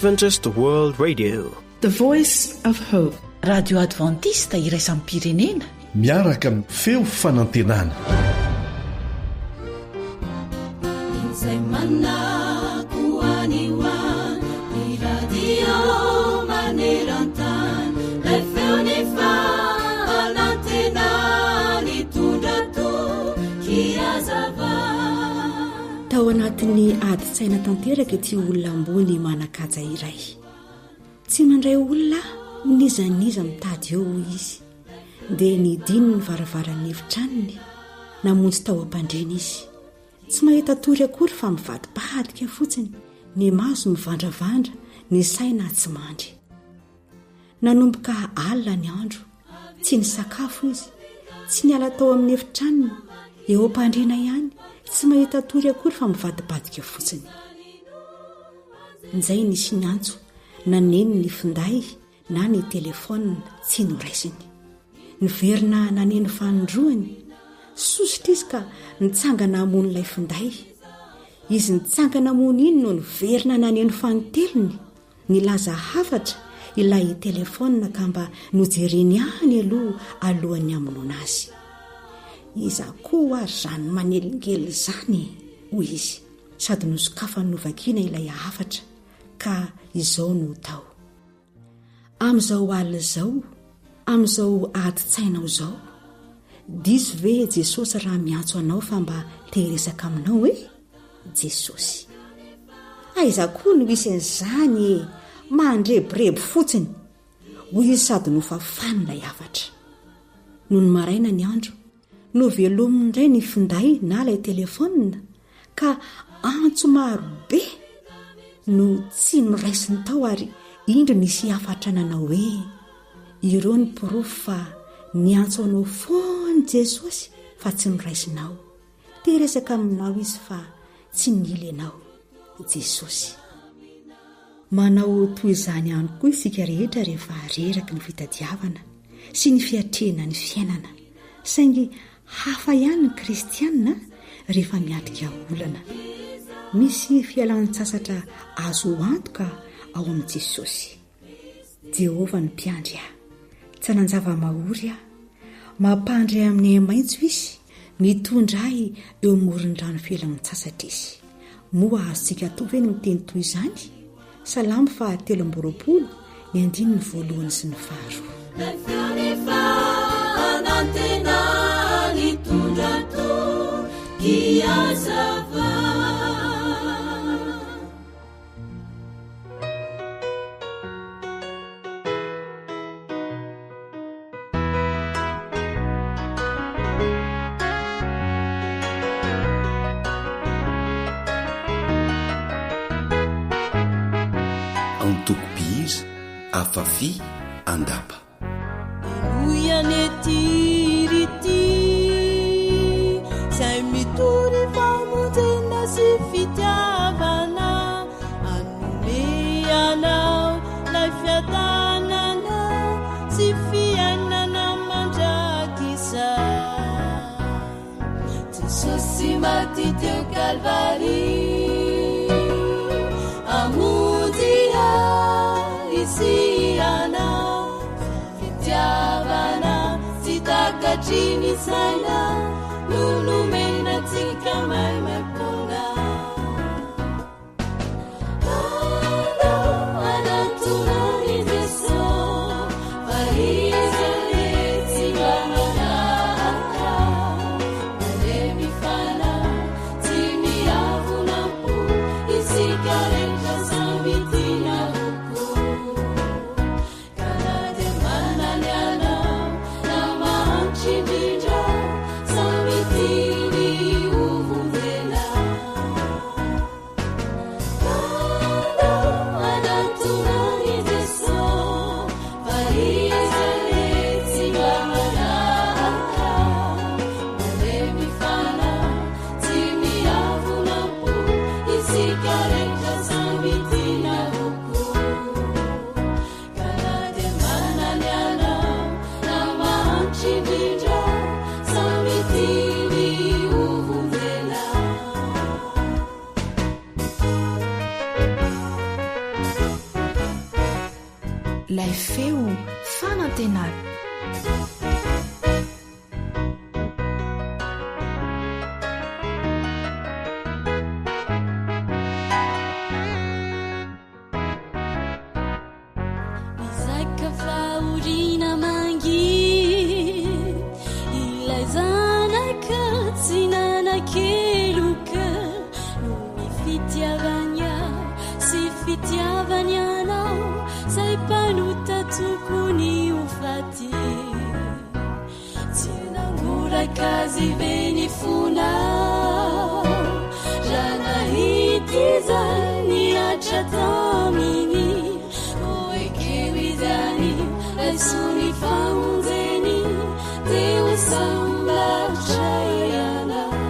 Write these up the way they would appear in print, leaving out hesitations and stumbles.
Adventist World Radio, the voice of hope. Radio Adventista iraisam pirenena, miaraka amin'ny feo fanantenana. Tao anatin'ny adi-tsaina tanteraka ty olona ambony manakaja iray. Tsy mandray olona nizaniza mitady eo izy, dia nidiny ny varavaran'ny efitranony, namonjy tao am-pandrena izy. Tsy mahita tory akory fa mivadibadika fotsiny, ny maso mivandravandra, ny saina tsy mandry. Nanomboka alina ny andro, tsy ny sakafo izy, tsy niala tao amin'ny efitranony, eo am-pandrena ihany, tsy mahita tory akory fa mivadibadika fotsiny. Nizay nisy ny antso, na neny ny finday na ny telefona tsy noraisiny. Niverina naneny fanondroany, sositra izy ka nitsangana hamon'ilay finday. Izy nitsangana hamony iny no niverina naneny fanotelony, nilaza hafatra ilay telefona ka mba nojereny any alohany amonoana azy. Iza koa ary zany manelingely zany hoy izy, sady nosokafa novakiana ilay hafatra, ka izao no tao. Amin'izao alina izao, amin'izao adi-tsainao izao, diso ve Jesosy raha miantso anao fa mba tehiresaka aminao e? Jesosy, aiza koa no isy an'izany mandreborebo fotsiny, hoy izy sady nofafanina hafatra. Noho ny maraina ny andro, no velominy indray ny finday na ilay telefona, ka antso maro be no tsy noraisiny tao, ary indro nisy hafatra nanao hoe ireo ny pirofo fa niantso anao foana Jesosy fa tsy noraisinao. Teresaka aminao izy fa tsy nily ianao, Jesosy. Manao toy izany ihany koa isika rehetra rehefa reraky ny fitadiavana sy ny fiatrena ny fiainana, saingy hafa ihany ny kristianina rehefa miatrika olana. Misy fialan-tsasatra azo antoka ao amin'i Jesosy. Jehovah ny mpiandry ahy, tsy nanjava-mahory aho, mampandry amin'ny maitso izy, mitondra ahy eo amoron-drano fialan-tsasatra izy. Moa azontsika atovy ny miteny toy izany. Salamo 3:2, ny 1 sy ny 4. Antokobizy afafi andapa uyanetiriti sai mituri famutena si fitiavana anumeanao na fiatanana si fiainana mandrakisa Jesosi mati teu Calvari isiana fitiavana sitakachini sana nunumena tika maimeponga anatuna nizeso farizaleti wananaka alemifana timiavunampu isikareta sambitina ilay feo fanantenana. Mizaka faorina mangi ilay zanaka tsy nanakeloka no mifitiavanya sy fitiavany anao zay mpanota tokony ho faty tsy nangorakazy ve ny fonao raha nahity zany atra taminy oekeo izany raisony famonjeny teo sambatra ianao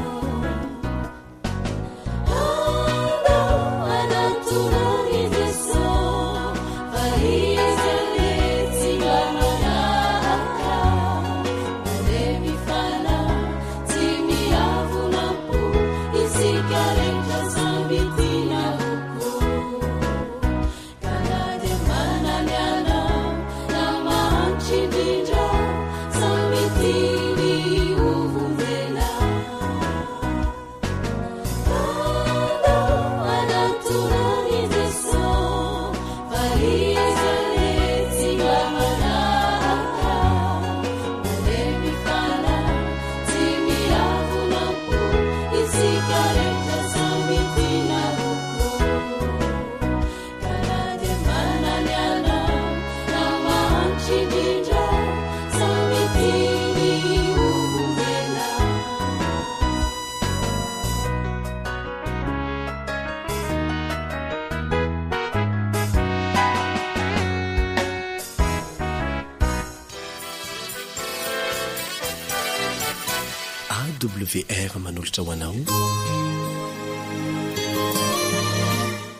WR manolotra ho anao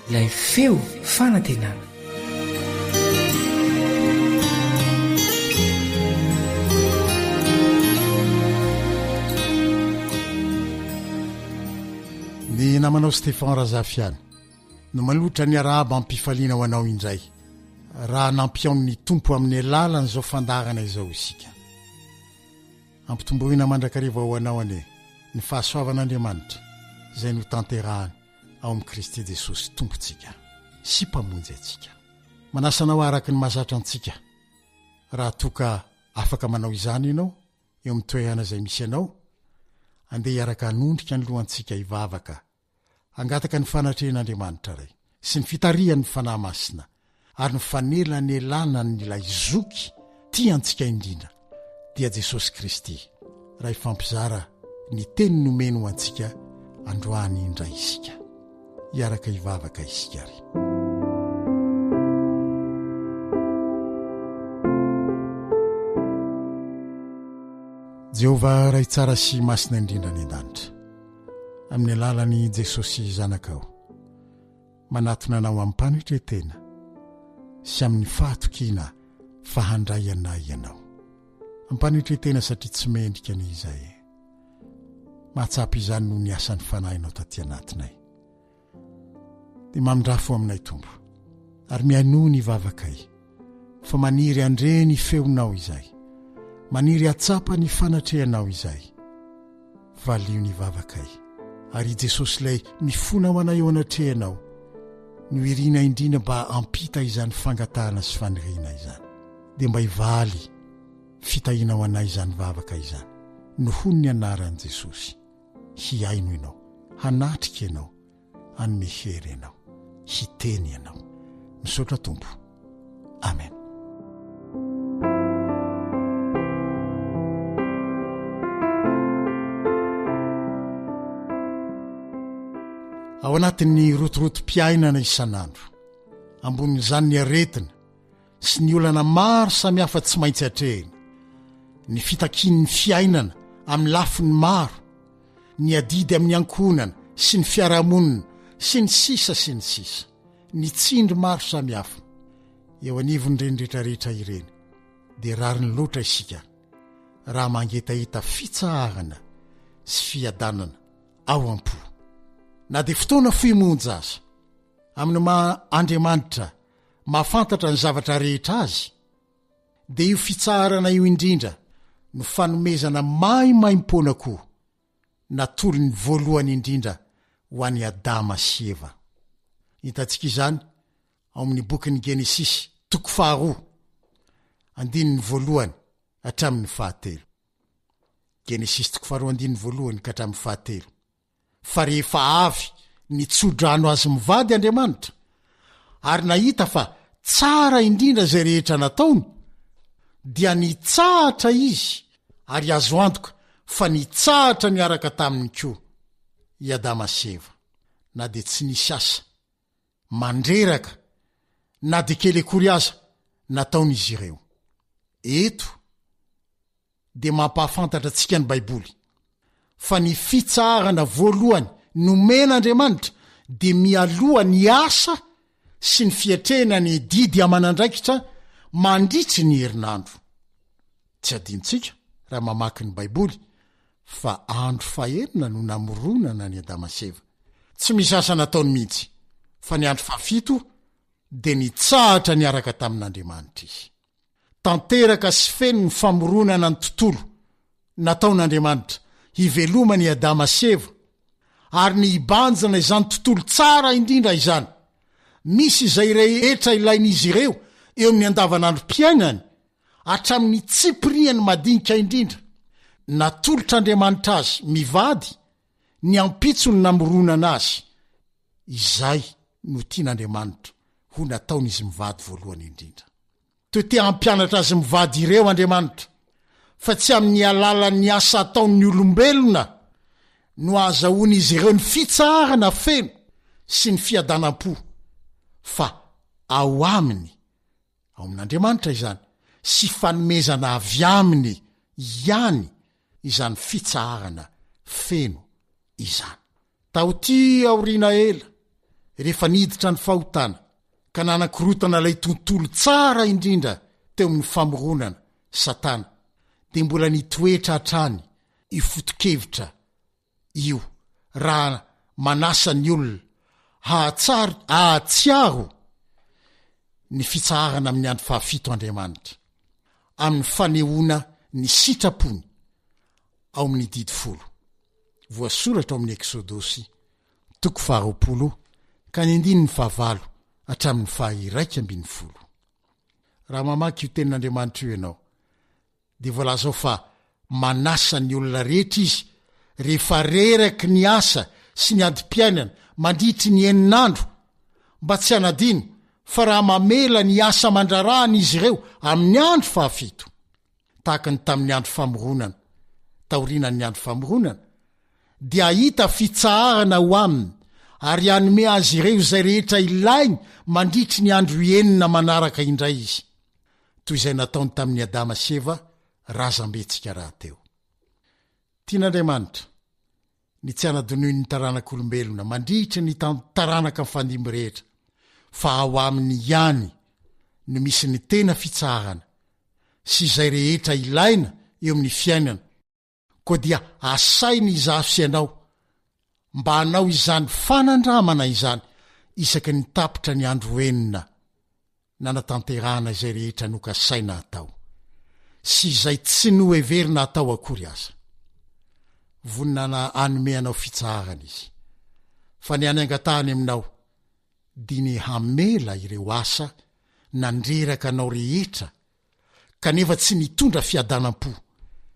ilay feo fanantenana. ny namanao Stéphane Razafiany no malotra ny arahaba ampifaliana ho anao indray raha nampiaon'ny tompo amin'ny alalany izao fandarana izao isika ampitomboina mandrakariva ho anao ane ny fahasoavan'Andriamanitra izay no tanterahany ao amin'i Kristy Jesosy tompontsika sy mpamonjy antsika. Manasanao araka ny mahazatra antsika raha toka afaka manao izany ianao eo amin'ny toerana izay misy anao andeha hiaraka hanondrika ny lohantsika hivavaka hangataka ny fanatrehan'Andriamanitra ray sy ny fitarihan'ny fanahy masina ary ny fanelany elana n'ilay zoky tia antsika indrindra dia Jesosy Kristy raha ifampizara ny teny nomeny ho antsika androany indray isika hiaraka hivavaka isika ry. Jehova ray tsara sy masina indrindra ny an-danitra amin'ny alalany Jesosy zanakao manatona anao amin'ny mpanitretena sy amin'ny fahatokiana fahandray anay ianao ampanitretena satria tsy mendrika ny izay mahatsapy izany no ny asan'ny fanahinao taty anatinay dia mamindrafo aminay tombo ary mianoa ny vavakay fa maniry andre ny feonao izay maniry atsapa ny fanatrehanao izay valio ny vavakay ary Jesosy lay mifona ho anay eo anatrehanao no irina indrina mba ampita izany fangatahana sy faniriana izany dia mba hivaly fitahina ho anay izany vavaka izany noho ny anaran'i Jesosy hiaino ianao hanatrika ianao hanome hery ianao hiteny ianao misaotra tompo amen. Ao anatin'ny rotorotom-piainana isan'andro ambonin'izany ny aretina sy ny olana maro samihafa tsy maintsy atrehina ny fitakian'ny fiainana amin'ny lafiny maro ny adidy amin'ny ankonana sy ny fiarahamonina sy ny sisa ny tsindry maro samihafa eo anivon'ireny rehetrarehetra ireny dia rariny loatra isika raha mangetahita fitsaharana sy fiadanana ao am-po na dia fotoana fimonjy aza amin'ny maha Andriamanitra mahafantatra ny zavatra rehetra azy, dia io fitsarana io indrindra no fanomezana maimaimpona koa natolo ny voalohany indrindra ho an'ny Adama sy Eva. Hitantsika izany ao amin'ny bokin'ny Genesisy 2 andininy voalohany hatramin'ny 9. Genesisy 2 ka hatramin'ny 9. Fa rehefa avy nitsodrano azy mivady Andriamanitra, ary nahita fa tsara indrindra zay rehetra nataony, dia nitsahatra izy ary azo antoka fa nitsahatra niaraka taminy koa i Adama sy Eva, na de tsy nisy asa mandreraka na de kely akory aza nataon'izy ireo. Eto de mampahafantatra antsika ny Baiboly fa ny fitsarana voalohany nomen'Andriamanitra de mialoha ny asa sy ny fiatrena ny didy amanandraikitra mandritry ny herinandro. Tsy adintsika raha mamaky ny Baiboly fa andro fahenina no namoronana ny Adama sy Eva. Tsy misy asa nataony mihitsy, fa ny andro 7 de nitsahatra niaraka tamin'Andriamanitra izy. Tanteraka sy feno ny famoronana ny tontolo nataon'Andriamanitra hivelomany Adama sy Eva, ary ny hibanjana izany tontolo tsara indrindra izany. Misy izay rehetra ilain'izy ireo eo amin'ny andavanandrom-piainany hatramin'ny tsipiriany madinika indrindra. Natolotr'Andriamanitra azy mivady ny ampitso ny namoronana azy. Izay no tian'Andriamanitra ho nataon'izy mivady voalohany indrindra. Toa te hampianatra azy mivady ireo Andriamanitra, fa tsy amin'ny alalan'ny asa ataon'ny olombelona no azahoan'izy ireo ny fitsarana feno sy ny fiadanam-po, fa ao aminy, ao amin'Andriamanitra izany, sy fanomezana avy aminy ihany izany fitsarana feno izany. Taoty aoriana ela, rehefa niditra ny fahotana ka nanakorotana ilay tontolo tsara indrindra teo amin'ny famoronana Satana, de mbola nitoetra hatrany io foto-kevitra io raha manasa ny olona hahatsiaro ny fitsarana amin'ny andro 7 Andriamanitra amin'ny fanehoana ny sitrapony ao amin'ny didy 10. Voasoratra ao amin'ny Eksodosy 20 ka ny 19 hatramin'ny 1:10. Raha mamaky io tenin'Andriamanitra io ianao, de voalaza ao fa manasa ny olona rehetra izy rehefa reraky ny asa sy ny adi-piainana mandritry ny 9 andro, mba tsy hanadino fa raha mamela ny asa mandrarahana izy ireo amin'ny andro 7, tahaka ny tamin'ny andro famoronana, taorinan'ny andro famoronana, dia ahita fitsarana ho aminy ary anome azy ireo izay rehetra ilainy mandritry ny andro 9 manaraka indray izy, toy izay nataony tamin'ny Adama sy Eva razam-betsika raha teo. Tian'Andriamanitra ny tsy hanadinoy ny taranak'olombelona mandritry ny taranaka mifandimby rehetra, fa ao aminy ihany no misy ny tena fitsarana sy izay rehetra ilaina eo amin'ny fiainana, koa dia asainy izafy ianao mba hanao izany fanandramana izany isaky ny tapitra ny andro 9 nanatanterahana izay rehetra nokasaina atao sy izay tsy noheverina atao akory aza. Voninana anome anao fitsarana izy, fa ny anaingatahany aminao dia ny hamela ireo asa nandreraka anao rehetra kanefa tsy nitondra fiadanam-po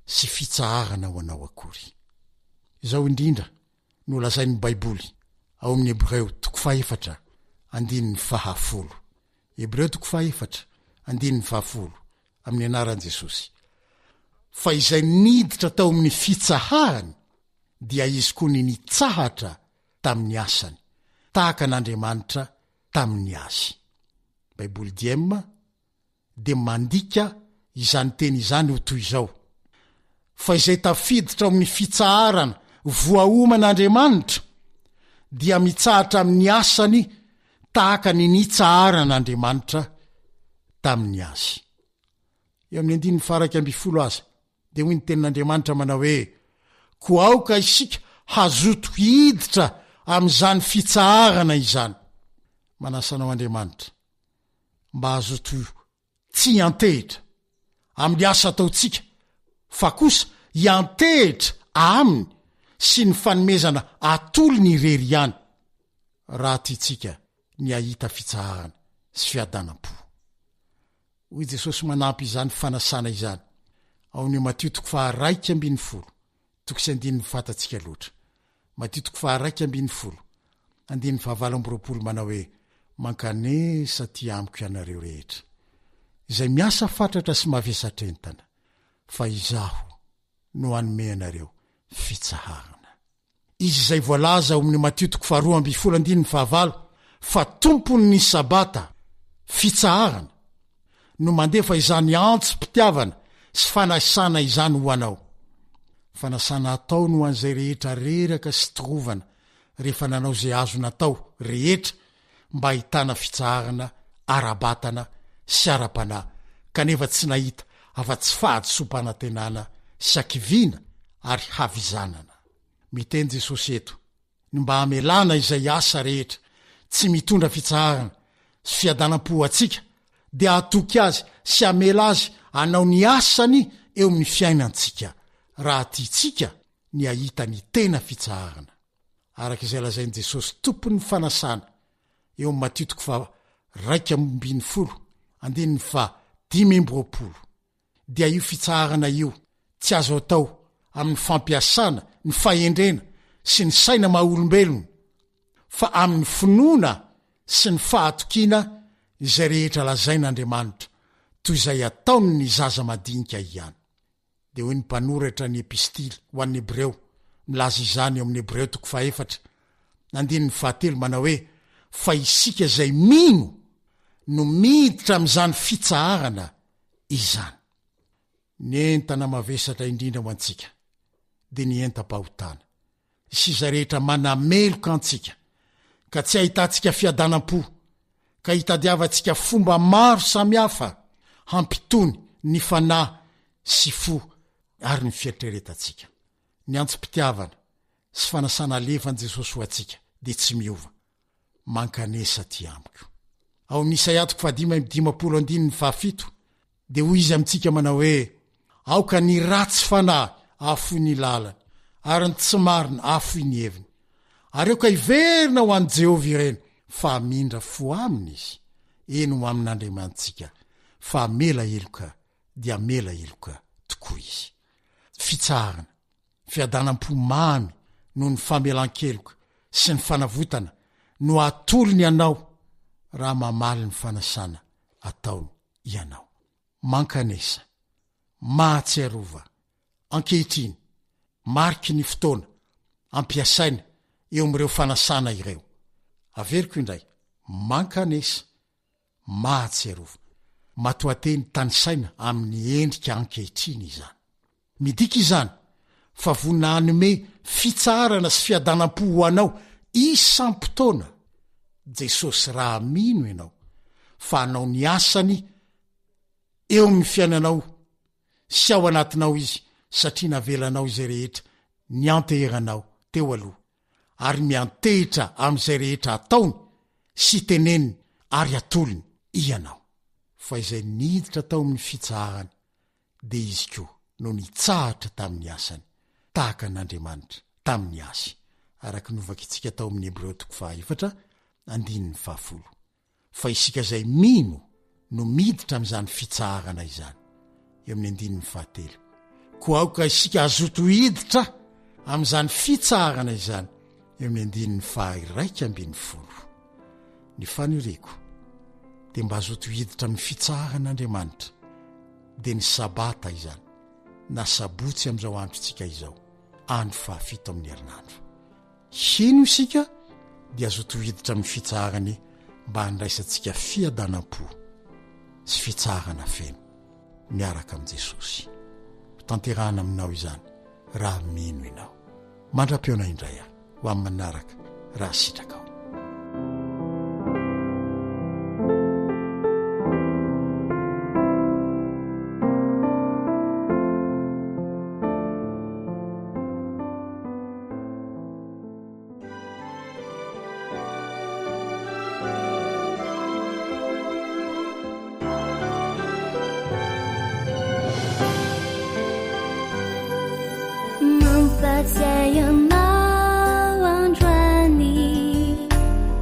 sy fitsarana ho anao akory. Izao indrindra no lazain'ny Baiboly ao amin'ny Hebreo 4 andininy 10. Hebreo 4 andininy 10 amin'ny anaran'i Jesosy. Fa izay niditra tao amin'ny fitsahahany dia izy koa ny nitsahatra tamin'ny asany, tahaka n'Andriamanitra tamin'ny azy. Baiboly diema de mandika izany teny izany ho toy izao: fa izay tafiditra amin'ny fitsaharana voaoman'Andriamanitra dia mitsahatra amin'ny asany tahaka ny nitsaharan'Andriamanitra tamin'ny azy. Eo amin'ny 9:10 aza de hoy ny tenin'Andriamanitra manao hoe: ko aoka isika hazoto hiditra amin'izany fitsaharana izany. Manasanao Andriamanitra mba azoto tsy antehitra amin'ny asa ataotsika fa kosa iantehitra aminy sy ny fanomezana atolo ny irery ihany raha tiatsika ny ahita fitsahana sy fiadanam-po. Hoy Jesosy manampy izany fanasana izany ao ny Matio 21:10 tokisy andininy fatatsika loatra. Matio 21:10 andininy 19 manao hoe mankanesa ty amiko ianareo rehetra izay miasa fatratra sy mavesatrenitana fa izaho no anome anareo fitsahana. Izy izay voalaza ao amin'ny Matio 22:15 fa tompony ny sabata fitsahana no mandefa izany antso-pitiavana sy fanasana izany ho anao. Fanasana atao no an'izay rehetra reraka sy torovana rehefa nanao zay azo natao rehetra mba hitana fitsahana, arabatana sy ara-pana kanefa tsy nahita afa-tsy fahadsompanantenana sy akivina ary havizanana. Miteny Jesosy eto ny mba hamelana izay asa rehetra tsy mitondra fitsahana sy fiadanam-po atsika dia atoky azy sy amela azy anao ny asany eo amin'ny fiainantsika raha tiatsika ny ahita ny tena fitsahana. Arak'izay lazainy Jesosy tompony fanasana eo amin'ny Matio 2:15 dia io fitsahana io tsy azo atao amin'ny fampiasana ny fahendrena sy ny saina maha-olombelona fa amin'ny finoana sy ny fahatokiana izay rehetra lazain'Andriamanitra toy izay ataony ny zaza madinika ihany. Dia hoy ny mpanoratra ny epistily ho an'ny Hebreo milaza izany eo amin'ny Hebreo 4:7 manao hoe fa isika izay mino no miditra amin'izany fitsahana izany. Ny entana mavesatra indrindra ho antsika dia ny entam-pahotana sy izay rehetra manameloka antsika ka tsy ahitantsika fiadanam-po ka hitadiavantsika fomba maro samihafa hampitony ny fanahy sy fo ary ny fieritreretantsika. Ny antso-pitiavana sy fanasana alefan'i Jesosy ho antsika dia tsy miova. Mankanesa ty amiko. Ao ny Isaia 5:17 dia hoy izy amintsika manao hoe aoka ny ratsy fanahy afoy ny lalany ary ny tsy marina afoy ny heviny ary aoka hiverina ho an'i Jehovah ireny fa mindra fo aminy izy eny ho amin'Andriamanitsika fa mela eloka dia mela eloka tokoa izy. Fitsahana, fiadanam-po mamy no ny famelan-keloka sy ny fanavotana no atolony ianao raha mamaly ny fanasana ataony ianao. Mankanesa, mahatsiarova, ankehitriny, mariky ny fotoana, ampiasaina eo amin'ireo fanasana ireo. Averiko indray, mankanesa, mahatsiarova, matoateny tanisaina amin'ny endrika ankehitriny izany. Midika izany fa vonina hanome fitsarana sy fiadanam-po ho anao isampotoana Jesosy raha mino ianao fa anao ny asany eo amin'ny fiainanao sy ao anatinao izy satria navelanao izay rehetra ny anteheranao teo aloha ary miantehitra amin'izay rehetra ataony sy teneniny ary atolony ianao fa izay niditra tao amin'ny fitsahana dia izy koa no nitsahatra tamin'ny asany tahaka n'Andriamanitra tamin'ny asy araka novaka itsika tao amin'ny Hebreo 4:10 fa isika izay mino no miditra amin'izany fitsahana izany eo amin'ny 11 koa aoka isika azoto hiditra amin'izany fitsahana izany eo amin'ny 12 ny fanireko dia mba azoto hiditra amin'ny fitsaharan'Andriamanitra dia ny sabata izany na sabotsy amin'izao androntsika izao andro 7 amin'ny herinandro. Hino isika dia azoto hiditra amin'ny fitsahany mba handraisantsika fiadanam-po sy fitsahana feno miaraka amin'i Jesosy. Tanterahana aminao izany raha mino ianao. Mandra-peona indray aho ho amin'ny manaraka raha sitraka ao. matsiayanao androany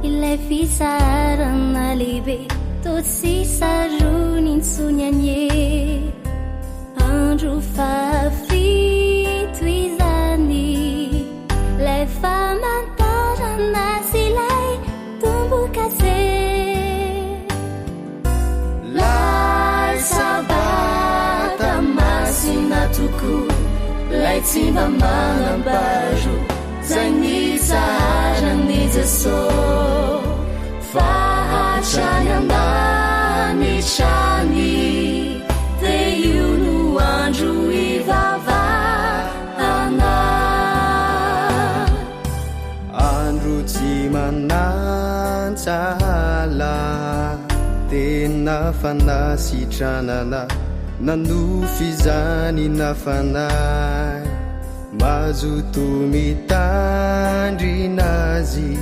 ilay fisarana lehibe tosisarony ntsony anye andro fafito izany lay famantarana sy lay tombokatse lay sabata masina toko lay tsy mba manambazo zay nitsarany jeso fahatrany andany trany de io no andro ivavahana andro tsy manantsahala tena fanasitranana nanofizany nafanay mazoto mitandrinazy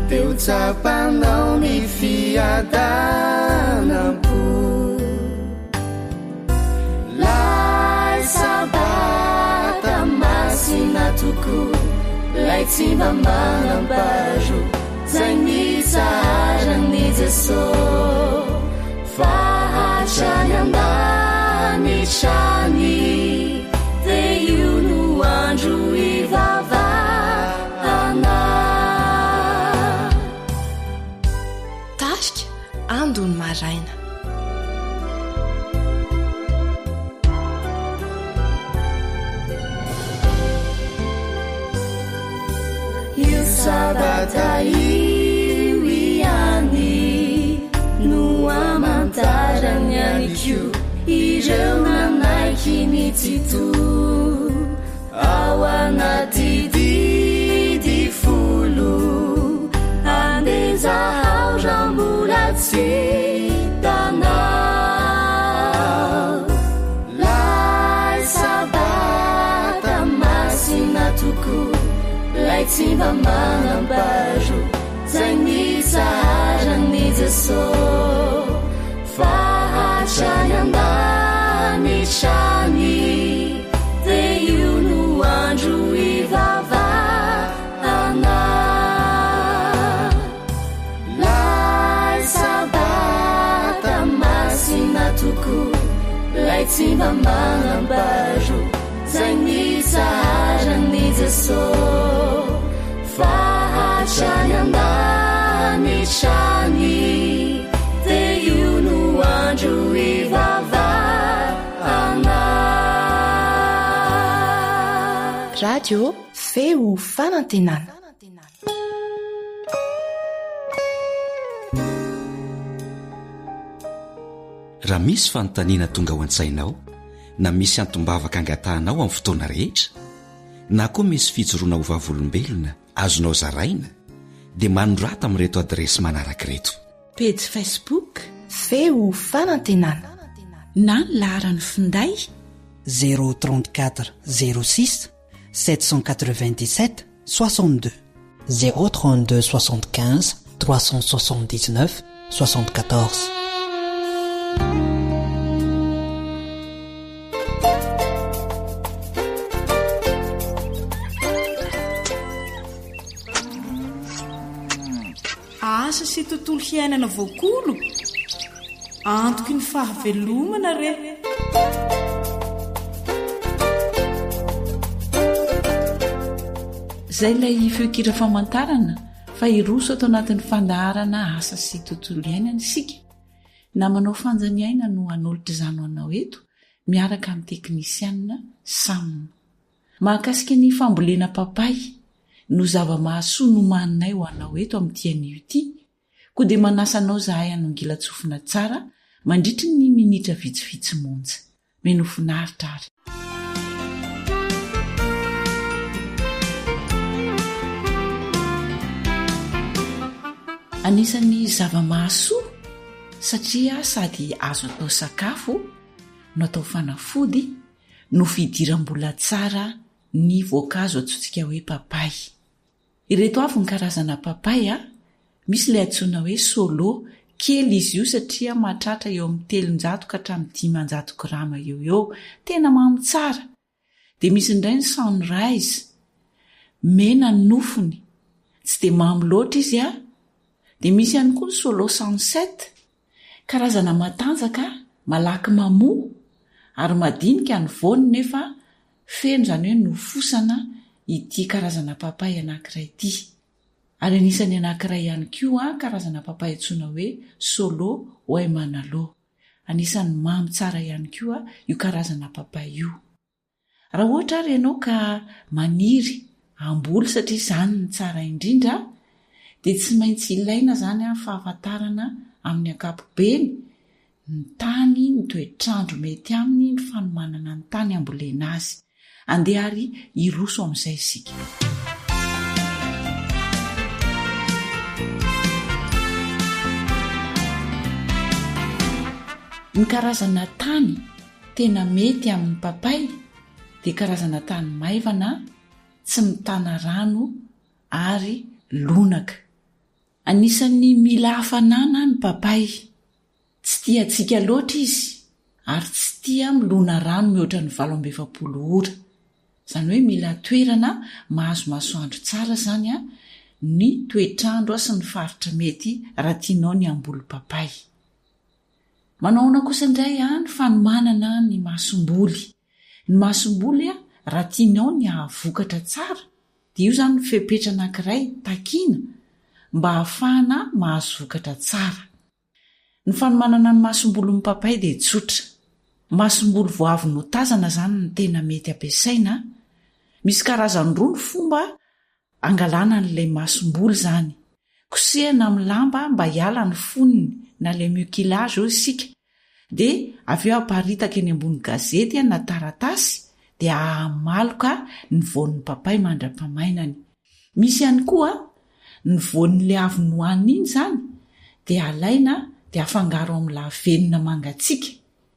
teo tsapanao ny fiadanampo lay sabata masina toko lay tsy mba manambazo zay nitsarany jeso fahatrany andany trany de io no andro ivavahana tarika andony maraina io sabata io iany no amantarany anykio ireo nanaiky nitsito ao anaty didy folo andezahao rambola tsy tanao lay sabata masina toko lay tsy mba manambazo zay nitsarany jeso fahatrany andany trany de io no andro ivavahana lay sabata masina toko lay tsy mba manambazo zay nitsarany jeso fahatrany andany trany de io no andro ivavahana radio feo fanantenana raha misy fanontaniana tonga ao an-tsainao na misy antombavaka angatahanao amin'ny fotoana rehetra na koa misy fijoroana ho vavolombelona azonao zaraina dia manondrata amin'reto adresy manaraka reto: page facebook feo fanantenana na ny laharany finday 034 06 797 62 032 75 379 74. asa sy tontolo hiainana voakolo antoky ny fahavelomana re zay ilay feokira famantarana fa iroso atao anatin'ny fandaharana asa sy tontolo iainana isika na manao fanjaniaina no hanolotra izany ho anao eto miaraka amin'ny teknisianina samina mahakasika ny fambolena papay no zava-mahasoa nomaninay ho anao eto amin'nytian'io ity koa dia manasanao zahay hanongilatsofina tsara mandritry ny minitra vitsivitsy monja meno finaritra ary anisan'ny zava-mahasoa satria sady azo atao sakafo no atao fanafody no fidiram-bola tsara ny voankazo atsotsika hoe papay. Ireto avy ny karazana papay misy ilay antsoina hoe solo kely izy io satria mahatratra eo amin'ny 300 ka hatramin'ny 500 grama eo tena mamy tsara. dia misy indray ny sunrise mena ny nofony tsy dia mamy loatra izy a. dia misy ihany koa ny solo sunset karazana matanjaka malaky mamoa ary madinika ny voany nefa feno izany hoe nofosana ity karazana papay anankiray ity. Ary anisany anankiray ihany koa karazana papay antsoina hoe solo waimanalo. Anisany mamy tsara ihany koa io karazana papay io. Raha ohatra ary ianao ka maniry amboly satria izany ny tsara indrindra dia tsy maintsy ilaina izany fahafantarana amin'ny ankapobeny ny tany ny toetrandro mety aminy ny fanomanana ny tany ambolena azy. Andeha ary iroso amin'izay isika. Ny karazana tany tena mety amin'ny papay dia karazana tany maivana tsy mitana rano ary lonaka. Anisan'ny mila hafanana ny papay. Tsy tia atsika loatra izy ary tsy tia milona rano mihoatra ny 720 ora. Izany hoe mila toerana mahazo masoandro tsara izany ny toetrandro sy ny faritra mety raha tianao ny amboly papay. Manaona kosa indray ny fanomanana ny masomboly. Ny masomboly raha tianao ny ahavokatra tsara dia io izany fepetra anankiray takiana mba hahafahana mahazo vokatra tsara. Ny fanomanana ny masomboly ny papay dia tsotra. Masomboly vao avy notazana izany ny tena mety ampiasaina. Misy karazany roa ny fomba angalana n'ilay masomboly izany. Kosehana amin'ny lamba mba hiala ny foniny na ilay mucilage io isika. Dia avy eo aparitaka eny ambony gazety na taratasy dia ahamaloka ny voan'ny papay mandra-pamainany. Misy ihany koa ny voan'ilay avy nohanina iny izany dia alaina dia afangaro amin'ny lavenona mangatsiaka.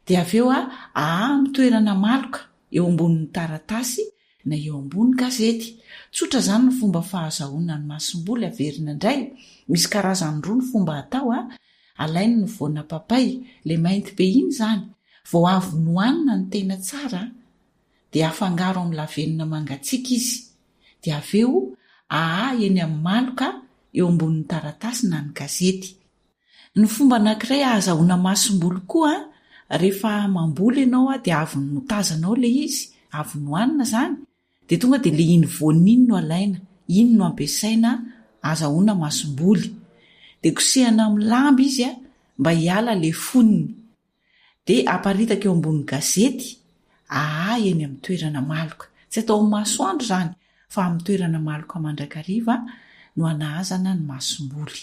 Dia avy eo amin'ny toerana maloka eo ambonin'ny taratasy na eo ambony gazety. Tsotra izany ny fomba fahazahoana ny masomboly averina indray. Misy karazany roa ny fomba atao alaina ny voana papay le mainty be iny izany vao avy nohanina ny tena tsara dia afangaro amin'ny lavenona mangatsiaka izy. Dia avy eo eny amin'ny maloka eo ambonin'ny taratasy na ny gazety. Ny fomba anankiray ahazahoana masomboly koa rehefa mamboly ianao dia avy notazanao le izy, avy nohanina izany dia tonga dia le iny voaniny no alaina, iny no ampiasaina ahazahoana masomboly. Dia kosehana amin'ny lamba izy mba hiala le foniny. Dia aparitaka eo ambony gazety eny amin'ny toerana maloka. Tsy atao amin'ny masoandro izany fa amin'ny toerana maloka mandrakariva no anahazana ny masomboly.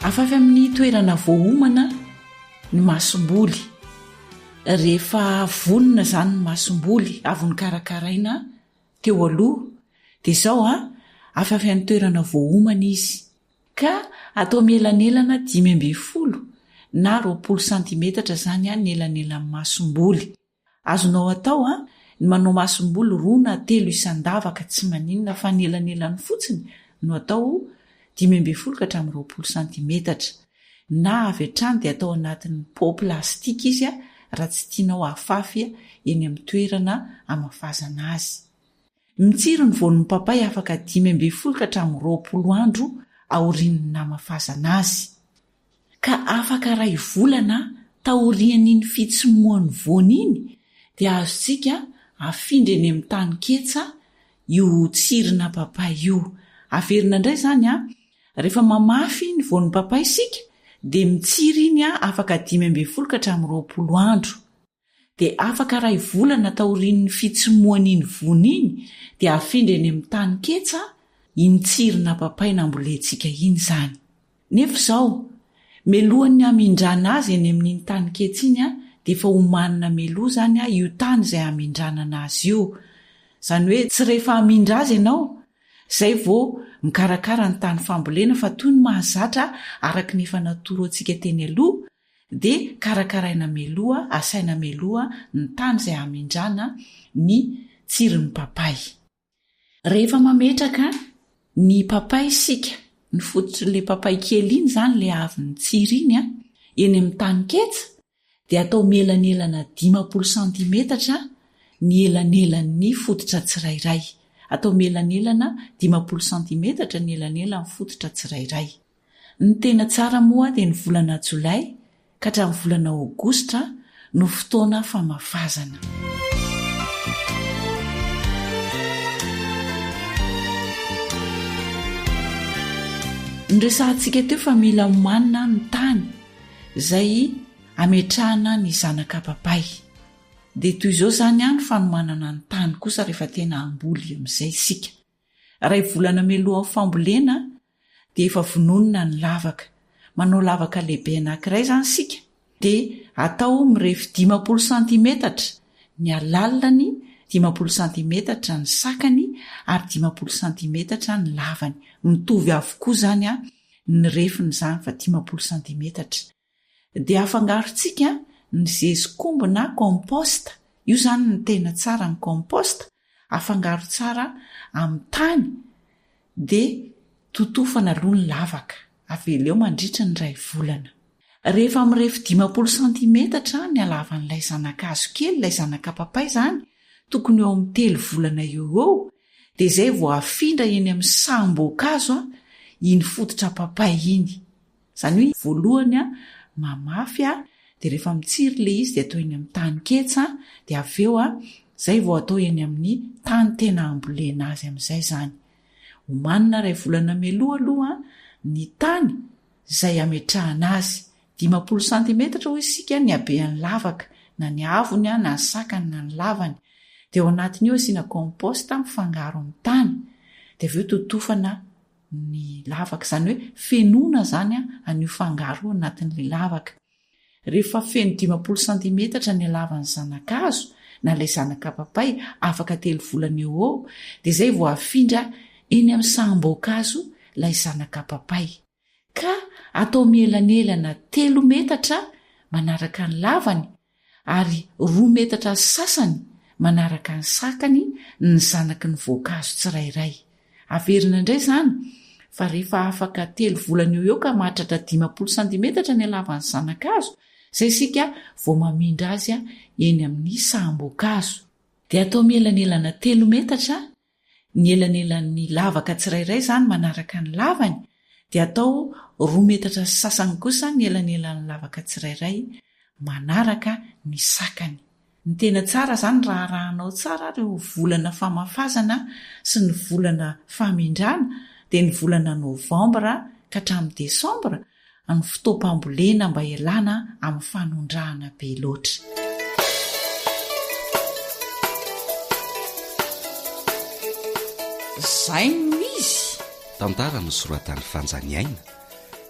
Afafy amin'ny toerana voahomana ny masomboly. Rehefa vonona izany ny masomboly avy nikarakaraina teo aloha dia izao afafy amin'ny toerana voahomana izy ka atao mielanelana 5 na 20 cm izany ny elanelan'ny masomboly. Azonao atao ny manao masomboly 2 na 3 isan-davaka tsy maninona fa ny elanelany fotsiny no atao 15 ka hatramin'ny 20 cm. Na avy hatrany dia atao anatin'ny pot plastika izy raha tsy tianao afafy eny amin'ny toerana amafazana azy. Mitsiro ny voan'ny papay afaka 15 ka hatramin'ny 20 andro aorian'ny amafazana azy. Ka afaka ray volana taorian'iny fitsimoan'ny voany iny dia azontsika afindra eny amin'ny tany ketsa io tsirona papay io. Averina indray izany rehefa mamafy ny voan'ny papay isika dia mitsiry iny afaka 15 ka hatramin'ny 20 andro. Dia afaka ray volana taorian'ny fitsimoan'iny voany iny dia afindra eny amin'ny tany ketsa iny tsirona papay nambolentsika iny izany. Nefa izao melohan'ny amindrana azy eny amin'iny tany ketsa iny dia efa homanina meloa izany io tany izay amindranana azy io. Izany hoe tsy rehefa amindra azy ianao izay vao mikarakara ny tany fambolena fa toy ny mahazatra araka ny efa natoro antsika teny aloha dia karakaraina meloa, asaina meloa ny tany izay amindrana ny tsiron'ny papay. Rehefa mametraka ny papay isika ny fototry'le papay kely iny zany le avy ny tsiry iny eny amin'ny taniketsa dia atao melanelana 50 santimetatra ny elanelan'ny fototra tsirairay. Atao melanelana 50 santimetatra ny elanelan'ny fototra tsirairay. Ny tena tsara moa dia ny volana jolay ka hatramin'ny volana aogositra no fotoana famafazana. Nresahantsika teo fa mila manina ny tany izay ametrahana ny zanaka papay. Dia toy izao zany ny fanomanana ny tany kosa rehefa tena amboly amin'izay isika. Ray volana mialoha amin'ny fambolena dia efa vononina ny lavaka. Manao lavaka lehibe anankiray zany isika dia atao mirefy 50 santimetatra ny alalany, 50 santimetatra ny sakany ary 50 santimetatra ny lavany. Mitovy avokoa zany ny refiny zany fa 50 santimetatra. Dia afangarontsika ny zezikombo na komposta. Io zany ny tena tsara ny komposta. Afangaro tsara amin'ny tany dia totofana aloha ny lavaka. Aveleo mandritra ny ray volana. Rehefa mirefy 50 santimetatra ny halavan'ilay zanakazo kely, ilay zanaka papay zany, tokony eo amin'ny 3 volana eo dia izay vao afindra eny amin'ny samboankazo iny fototra papay iny. Zany hoe voalohany mamafy dia rehefa mitsiry le izy dia atao eny amin'ny taniketsa dia aveo izay vao atao eny amin'ny tany tena ambolena azy amin'izay zany. Homanina ray volana mialoha aloha ny tany izay ametrahana azy 50 santimetatra ho isika ny habean'ny lavaka na ny avony na ny sakany na ny lavany. Dia ao anatiny eo asiana komposta mifangaro amin'ny tany dia aveo totofana ny lavaka, zany hoe fenona zany anio fangaro anatin'ilay lavaka. Rehefa feno 50 santimetatra ny halavan'ny zanakazo na ilay zanaka papay afaka 3 volana eo dia izay vao afindra eny amin'ny samboankazo ilay zanaka papay. Ka atao mielanelana 3 metatra manaraka ny lavany ary 2 metatra sasany manaraka ny sakany ny zanaky ny voankazo tsirairay. Averina indray zany fa rehefa afaka 3 volana eo ka mahatratra 50 santimetatra ny halavan'ny zanakazo, izay isika vao mamindra azy eny amin'ny samboankazo. Dia atao mielanelana 3 metatra ny elanelan'ny lavaka tsirairay zany manaraka ny lavany, dia atao 2 metatra sasany kosa ny elanelan'ny lavaka tsirairay manaraka ny sakany. Ny tena tsara zany raha arahanao tsara ireo volana famafazana sy ny volana famindrana dia ny volana novambra ka hatramin'ny desambra ny fotoam-pambolena mba ialana amin'ny fanondrahana be loatra. Zay no izy tantara no soratan'ny fanjaniaina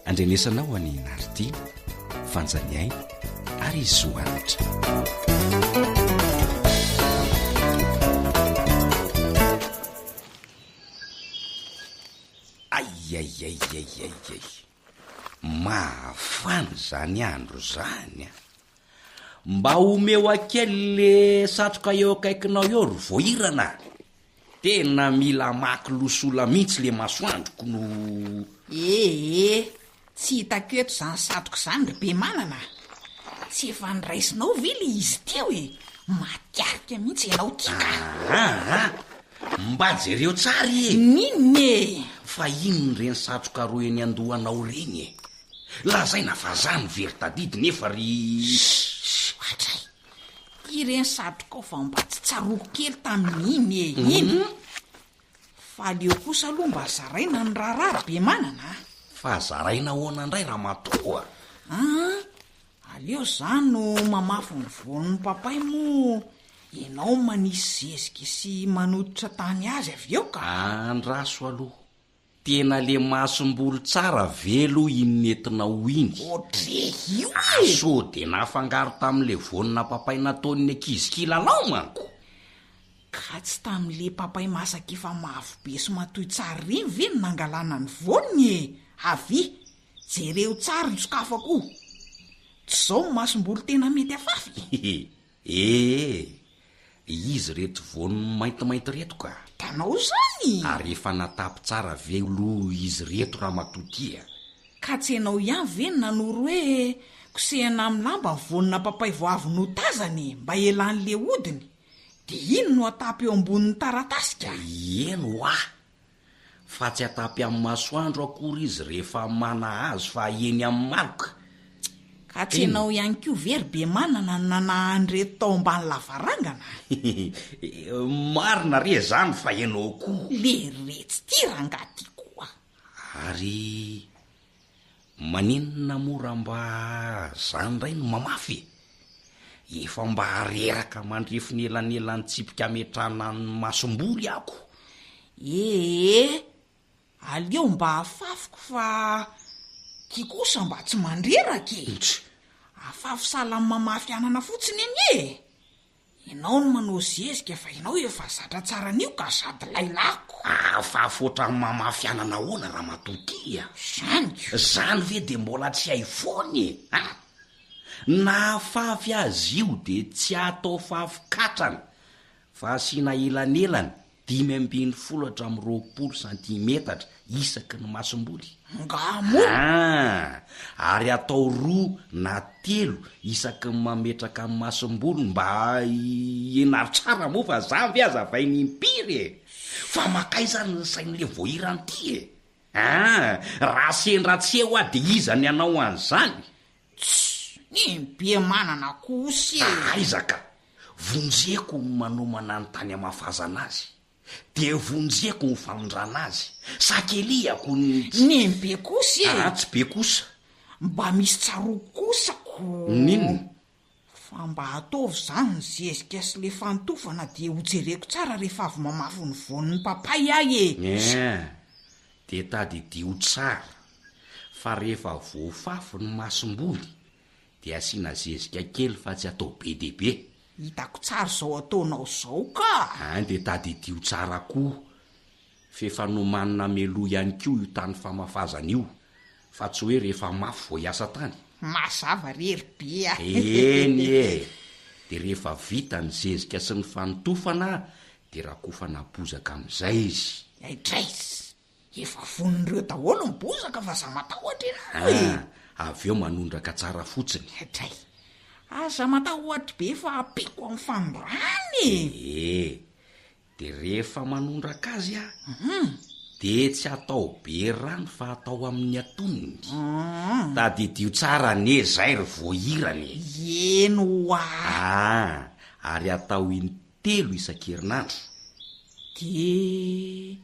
andrenesanao any Nardina fanjaniaina ary izoanitra. Ai mafany zany andro zany mba omeo akely le satroka eo akaikinao eo ro voirana. Tena mila maky losola mihitsy le masoandroko no tsy hitako eto zany satroka zany ry be manana. Tsy efa niraisinao ve le izy teo matiarika mihitsy ianao tika. Mba jereo tsary nine fa ino reny satroka ro eny andohanao reny lazaina fa zany very tadidy nefa ry atray ireny satroka fa mba tsy tsaroko kely tamin'iny iny fa leo kosa aloha mba zaraina ny raharaha be manana. Fa zaraina hoana indray raha matoa aleo zany no mamafy ny voan'ny papay mo ianao manisy zezika sy manoditra tany azy avy eo ka andraso aloha tena le masom-bolo tsara velo inentinao iny io so de nafangaro tamin'le voanina papay nataon'ny ankizikilalao manko ka tsy tamin'le papay masaka efa mavo be sy matoy tsara reny ve no nangalana ny voany avy jereo tsara ny sokafako tsy zao masom-bolo tena mety afafy izy reto voany maintimainty reto ka tanao zany ary efa natapy tsara velo izy reto raha matotia ka tsy ianao ihany ve ny nanoro hoe kosehana amin'ny lamba ny vonina papay voavy no tazany mba elan'le odiny de ino no atapy eo ambonin'ny taratasika eno fa tsy atapy amin'ny masoandro akory izy rehefa mana azy fa eny amin'ny maloka ka tsy ianao ihany ko very be manana nanahandreto tao ambany lavarangana marina re zany fa ianao koa le retsy ty rangaty koa ary maninona mora mba zany ray no mamafy efa mba areraka mandrefy ny elanelan'ny tsipika metrana ny masomboly ako aleo mba afafiko fa ty kosa mba tsy mandreraka afafy salamy mamafy anana fotsiny eny ianao no manao zezika fa ianao efa zatra tsara anio ka sady lailako afafy ohatran'ny mamafy anana hoana raha matotia zany ve de mbola tsy hay foany na afafy azy io de tsy atao fafikatrana fa asiana elanelany 520 centimetatra isaky ny masomboly ngamo ary atao 2 na 3 isaky ny mametraka amin'ny masomboly mba enary tsara moa fa zavy aza vainy impiry fa makaizany ny sain'le voahiranty raha sendratsy eo de izany anao an'izany be manana kosy aizaka vonjeko manomana ny tany amafazana azy de vonjeko ny famondrana azy sakeliako ny be kosy tsy be kosa mba misy tsaroko kosako nino fa mba ataovy zany ny zezika sy le fantofana de hojereko tsara rehefa avy mamafy ny vonin'ny papay ahy de tadidio tsara fa rehefa voafafy ny masomboly de asiana zezika kely fa tsy atao be dehibe hitako tsara zao ataonao zao ka de tadidio tsara koa fefa no manina melo ihany koa io tany famafazana io fa tsy hoe rehefa mafy vo hiasa tany mazava rery be eny de rehefa vita ny zezika sy ny fanotofana de rakofana bozaka amin'izay izy aidraizy efa vonin'ireo daholo ny bozaka fa za matahoatra avy eo manondraka tsara fotsiny adray aza matahoatra be fa apiko amin'ny fanondrany de rehefa manondraka azy de tsy atao be rano fa atao amin'ny atonony tadidio tsara ne zay ry voahirany eno ary atao intelo isan-kerinandro de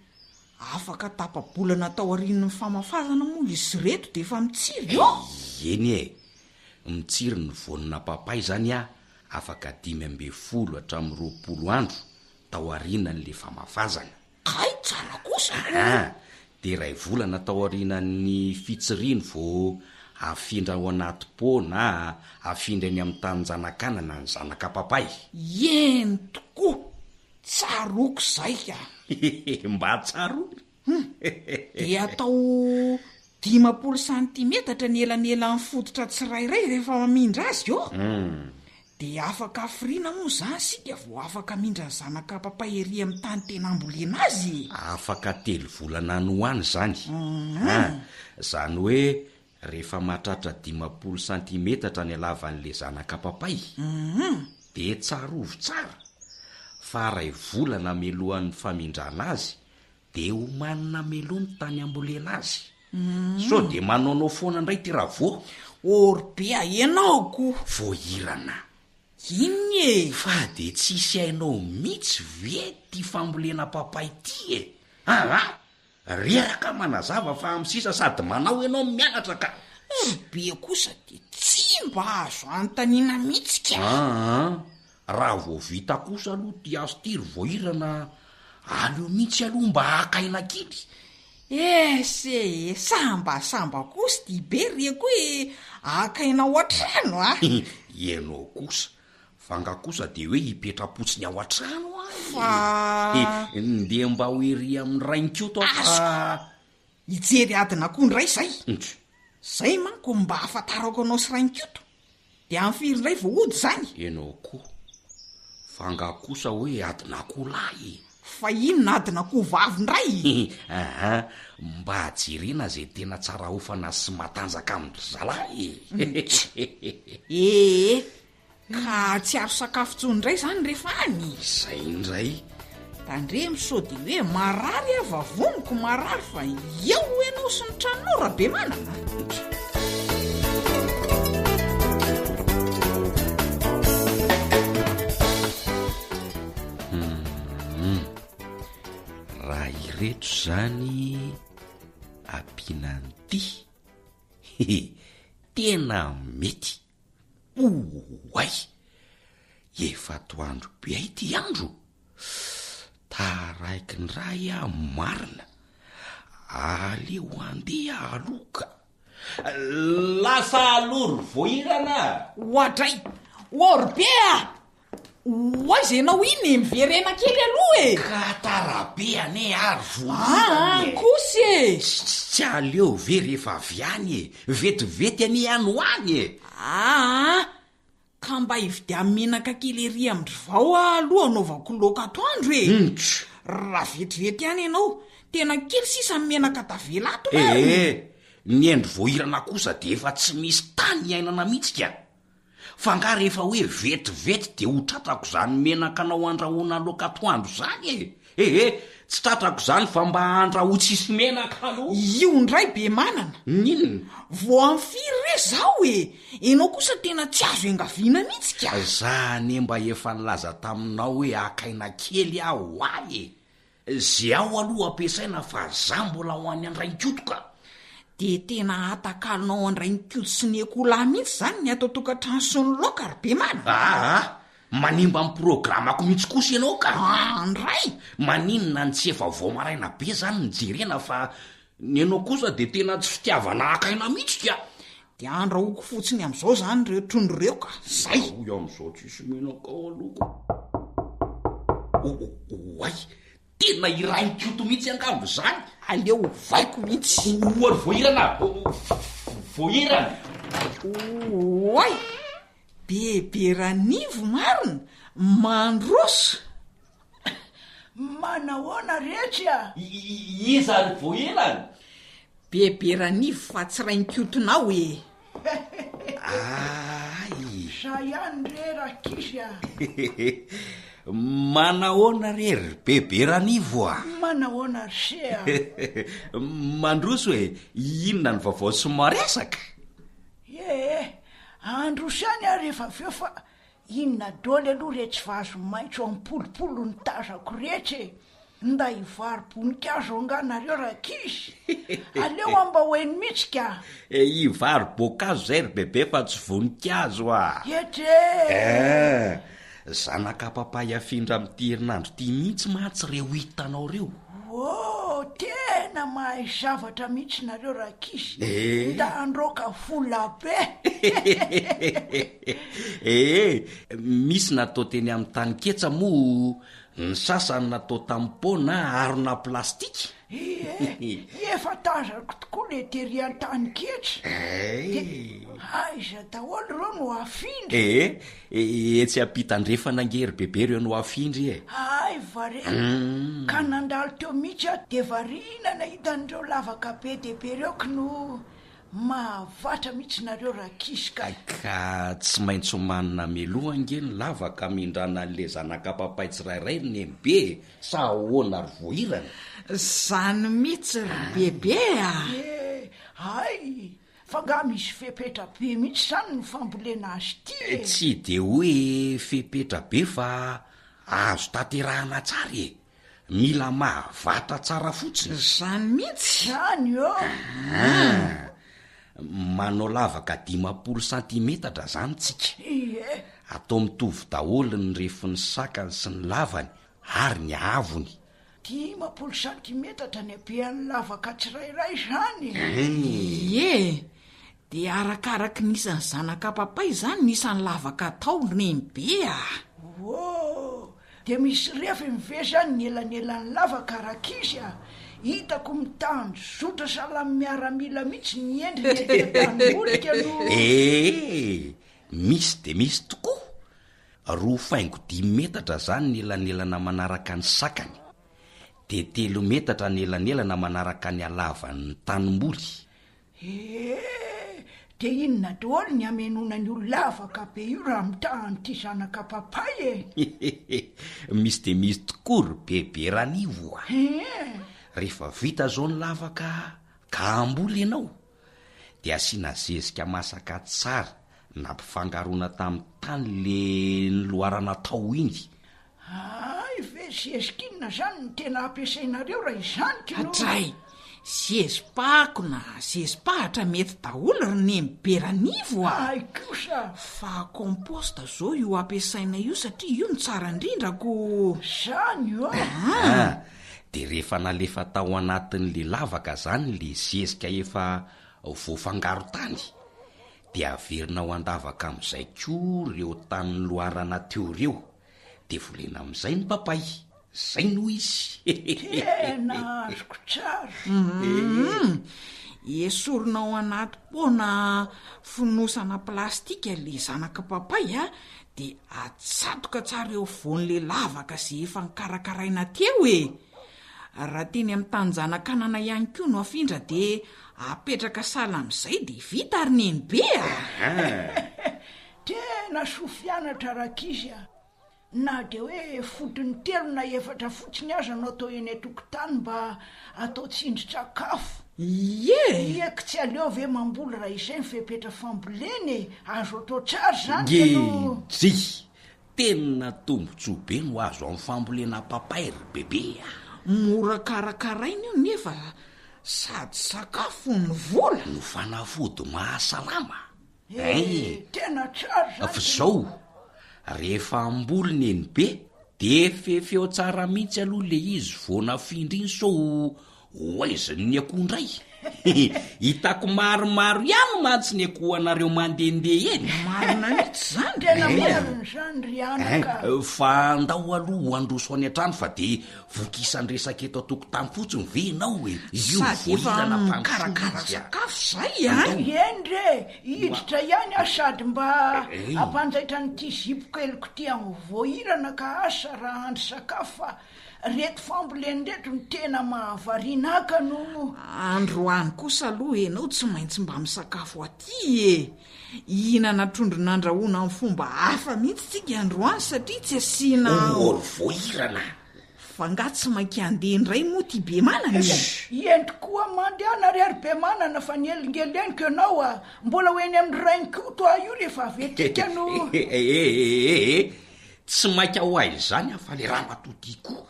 afaka tapabolana tao arin'ny famafazana moa izy reto de efa mitsiry eny mitsiry ny vonina papay zany afaka 520 hatramin'ny 20 andro tao arinan'le famafazana kay tsara kosa de ray volana tao arinan'ny fitsiriny vo afindra ao anaty pona afindra any amin'ny tany janakanana ny zanaka papay eny tokoa tsaroko zay ka mba tsaro de atao 50 centimetatra ny elanelan'ny fototra tsirairay rehefa mamindra azy de afaka afrina moa zany sika vo afaka mindra ny zanaka papay ery amin'ny tany tena ambolena azy afaka 3 volana ny hoany zany zany hoe rehefa mahatratra 50 centimetatra ny alavan'le zanaka papay de tsarovy tsara fa ray volana melohan'ny famindrana azy de ho manina melony tany ambolena azy so de manaonao foana indray ty raha vo orbe aenaoko voahirana iny fa de tsisy hainao mihitsy ve ty fambolena papay ty reraka manazava fa am'sisa sady manao ianao mianatra ka be kosa de tsy mba azo antanina mihitsy ka raha vo vita kosa aloha ty azo tiry voahirana aleo mihitsy aloha mba akaina kily sambasamba kosa ty be reko hoe akaina ao an-trano ianao kosa fanga kosa de hoe hipetrapotsiny ao an-trano fa nde mba hoery amin'ny rainkoto hijery adina koa ndray zay manko mba hafantarako anao sy rainkoto de amin'ny firy ndray vo ody zany ianao koa fanga kosa hoe adina kolahy fa inona adina ko vavindray aha mba jirina zay tena tsara ofana sy matanjaka amin'ny zalahy ka tsy aro sakafo tsondray zany rehefa any zay indray tandre misody hoe marary avavoniko marary fa eo enao sy ny tranonao rabe manana raha ireto zany ampinan'ity tena mety oay efa toandro be ay ty andro taraiky ny ray a marina aleo andeha aloka lasa alory voirana ohatray orbea oay zay anao iny miverena kely aloha ka tarabe ane ary voirana kosy tsy aleo ve rehefa avy any vetivety ane any hoany ka mba ividy aminmenaka kely ery amindry vao aloha anaovako loka atoandro raha vetivety any ianao tena kely sisa menaka tavelato ny endro voirana kosa de efa tsy misy tany iainana mihitsika fa nga rehefa hoe vetivety de ho tratrako zany menaka anao andrahoana loka atoandro zany tsy tratrako zany fa mba andraho tsisy menaka aloha io ndray be manana ninona vo amin'ny firy re zao enao kosa tena tsy azo engaviana mihitsika zany mba efa nilaza taminao hoe akaina kely aho ay zay aho aloha ampiasaina fa za mbola ho any andrainkotoka de tena atakalinao andrainkoto sy ny ekolahy mihitsy zany ny atao tokantrano sy ny loka ry be manana manimba amin'ny programako mihitsy kosa ianao ka andray maninona ny tsy efa vao maraina be zany nijerena fa ny anao kosa de tena tsy fitiavana akaina mihitsika de andrahoko fotsiny am'izao zany reo trondro reo ka zay oy am'izao tsisy menaka aloka oay tena irainkoto mihitsy angambo zany aleo vaiko mihitsy oary voirana oay bebe ranivo marina mandroso manahoana rehetra iza ry voirana bebe ranivo fa tsy rainkotonao sa ihany re rakisya manahoana rery bebe ranivo manahoana sea mandroso inona ny vaovao sy maresaka androsany a rehefa aveo fa inona doly aloha re tsy vahazo maitso amin'ny polopolo ny tazako rehetra nda ivaro-boninkazo anganareo rakisy aleo amba hoeny mihitsika ivaro-boankazo zay ry bebe fa tsy voninkazo zanaka-papay afindra amin'ty herinandro ty mihitsy mahatsy reo hitanao reo tena mahay zavatra mihitsy nareo rakisy da androka vola be misy natao teny amin'ny tany ketsa moa ny sasany natao tampona arona plastika efa tazako tokoa le tery an-tany ketra aiza daholo reo no afindry etsy ampitandrefa nangery bebe reo no afindry ay vare ka nandalo teo mihitsy a de variana na hitan'ireo lavaka be debe reoko no mahavatra mihitsy nareo rakisy ka tsy maintsy manina meloha nge ny lavaka mindrana n'le zanaka-papay tsirairay ny be sa ahoana ry voirana zany mihitsy ry bebe ay fa nga misy fepetra be mihitsy zany ny fambolena azy ty tsy de hoe fepetra be fa azo taterahana tsara mila mahavatra tsara fotsiny zany mihitsy zany manao lavaka 10 centimetatra zany tsika atao mitovy daholo ny refiny sakany sy ny lavany ary ny avony 10 centimetatra ny abean'ny lavaka tsirairay zany de arakaraky nisany zanaka-papay zany nisany lavaka atao reny-be de misy refa mivesany ny elanelan'ny lavaka rakisy hitako mitandro zotra salamy miaramila mihitsy ny endriny tanyolika no misy de misy tokoa roa faingo 10 metatra zany ny elanelana manaraka ny sakany, de 3 metatra ny elanelana manaraka ny alavan'ny tanimboly. De inona daholo ny amenona ny olona afaka be io raha mitahanyity zanaka papay misy de misy tokoa ry bebe ranivo a. Rehefa vita zao ny lavaka ka amboly ianao, de asiana zezika masaka tsara nampifangarona tamin'ny tany le nyloarana tao iny. Ve zezikinina zany ny tena ampiasainareo raha izany atray zezipahako na zezipahatra mety daholo ry nemiberanivo a. Kosa fa komposta zao io ampiasaina io satria io ny tsara indrindrako zany io. De rehefa nalefa tao anatin'le lavaka zany le zezika efa voafangaro tany, de averina ho andavaka amin'izay koa reo tamin'ny loarana teo reo, de volena amin'izay ny papay. Zay no izy. Tena azoko tsara. Esorina ao anaty pona fonosana plastika le zanaka papay a, de atsatoka tsara eo voan'le lavaka zay efa nikarakaraina teo e. Raha teny amin'ny tanjanakanana ihany koa no afindra de apetraka sala amin'izay de vita ary neny be a. Tena sofianatra rakizy a. Na de hoe fotony 3 na 4 fotsiny aza no atao eny atokotany mba atao tsindrin-tsakafo. Eko tsy aleo ve mamboly raha izay mifepetra famboleny azo atao tsara zany no. Tena tombotsoa be no azo amin'ny fambolena papay ry bebe. Mora karakaraina io nefa sady sakafo ny vola no fanafody mahasalama. Tena tsara fa zao rehefa amboly neny be de fefeo tsara mihitsy aloha le izy voanafindra iny so oaiziny ny akondray. Hitako maromaro ihany mantsy ny akoho anareo mandehandeha eny. Marina mihitsy zany. Tena marina zany ry anaka. Fa andao aloha androso any an-trano fa de vokisan-dresaka eto atokotany fotsiny ve ianao e. Sady efa mikarakara sakafo zay a. Endre hiditra ihany a sady mba ampanjaitra nyity zipoka eloko ty amin'ny voahirana ka asa raha andro sakafo fa reto famboleny reto ny tena mahavarinaka no. Androany kosa aloha enao tsy maintsy mba misakafo aty e. Ihinana trondro nandrahoana amin'ny fomba hafa mihitsy tsika androany satria tsy asiana voahirana. Fa nga tsy mainky andeha indray moa ty be manana. Ento koa mandeana ry be manana fa ny elingeleniko ianao a mbola hoeny amin'ny rainkoto io rehefa avetika no. Tsy mainka ho aiza zany fa le raha matodiko